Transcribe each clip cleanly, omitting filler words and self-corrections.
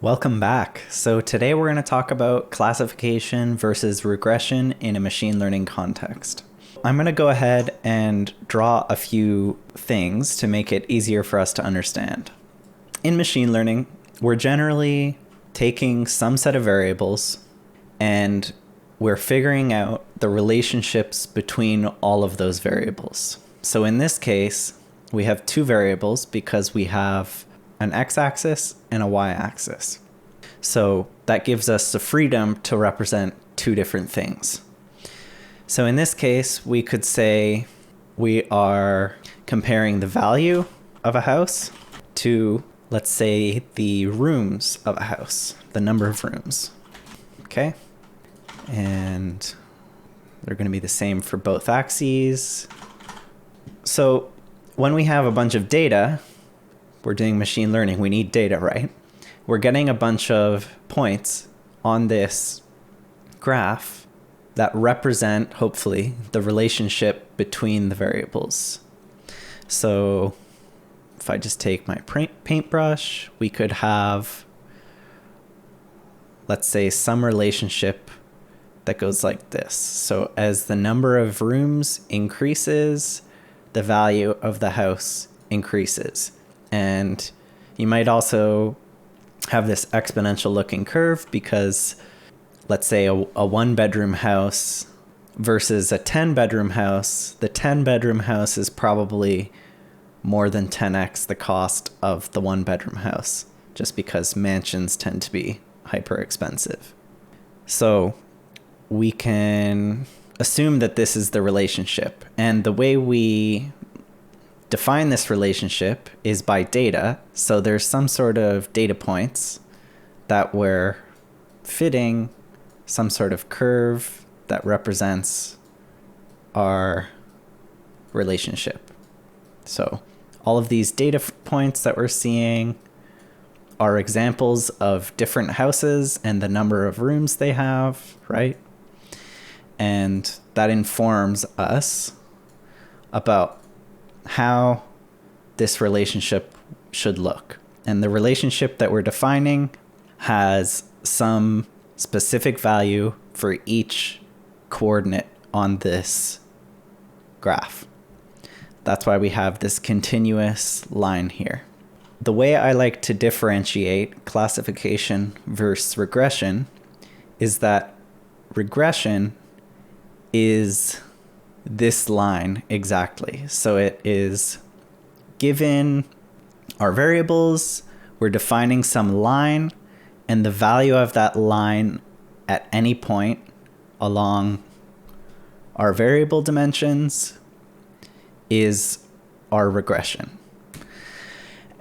Welcome back. So today we're going to talk about classification versus regression in a machine learning context. I'm going to go ahead and draw a few things to make it easier for us to understand. In machine learning, we're generally taking some set of variables and we're figuring out the relationships between all of those variables. So in this case, we have two variables because we have an x-axis and a y-axis. So that gives us the freedom to represent two different things. So in this case, we could say we are comparing the value of a house to, let's say, the rooms of a house, the number of rooms. Okay? And they're going to be the same for both axes. So when we have a bunch of data, we're doing machine learning, we need data, right? We're getting a bunch of points on this graph that represent, hopefully, the relationship between the variables. So if I just take my paintbrush, we could have, let's say, some relationship that goes like this. So as the number of rooms increases, the value of the house increases. And you might also have this exponential looking curve because, let's say, a one bedroom house versus a 10 bedroom house, the 10 bedroom house is probably more than 10x the cost of the one bedroom house, just because mansions tend to be hyper expensive. So we can assume that this is the relationship. And the way we define this relationship is by data. So there's some sort of data points that we're fitting some sort of curve that represents our relationship. So all of these data points that we're seeing are examples of different houses and the number of rooms they have, right? And that informs us about how this relationship should look. And the relationship that we're defining has some specific value for each coordinate on this graph. That's why we have this continuous line here. The way I like to differentiate classification versus regression is that regression is this line exactly. So it is given our variables, we're defining some line, and the value of that line at any point along our variable dimensions is our regression.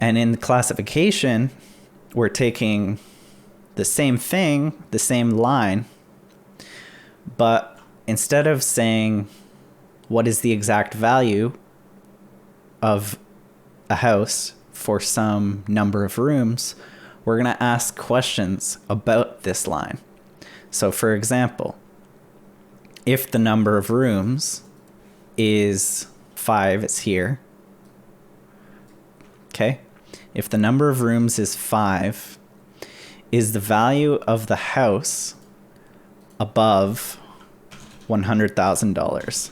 And in the classification, we're taking the same thing, the same line, but instead of saying what is the exact value of a house for some number of rooms, we're going to ask questions about this line. So for example, if the number of rooms is 5, it's here. Okay. If the number of rooms is 5, is the value of the house above $100,000?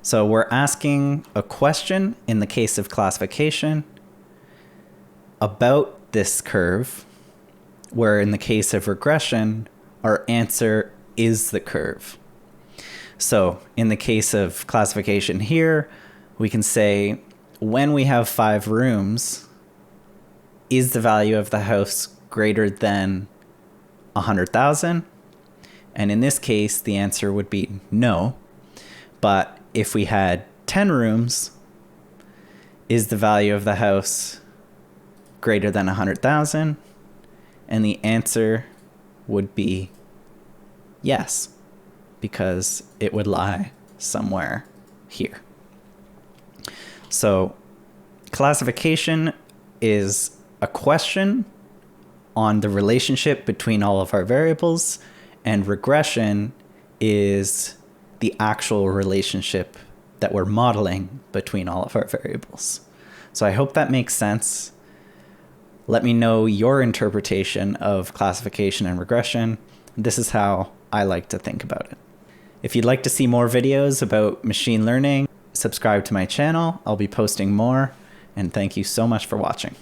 So we're asking a question in the case of classification about this curve, where in the case of regression, our answer is the curve. So in the case of classification here, we can say when we have 5 rooms, is the value of the house greater than 100,000? And in this case, the answer would be no. But if we had 10 rooms, is the value of the house greater than 100,000? And the answer would be yes, because it would lie somewhere here. So classification is a question on the relationship between all of our variables, and regression is the actual relationship that we're modeling between all of our variables. So I hope that makes sense. Let me know your interpretation of classification and regression. This is how I like to think about it. If you'd like to see more videos about machine learning, subscribe to my channel. I'll be posting more, and thank you so much for watching.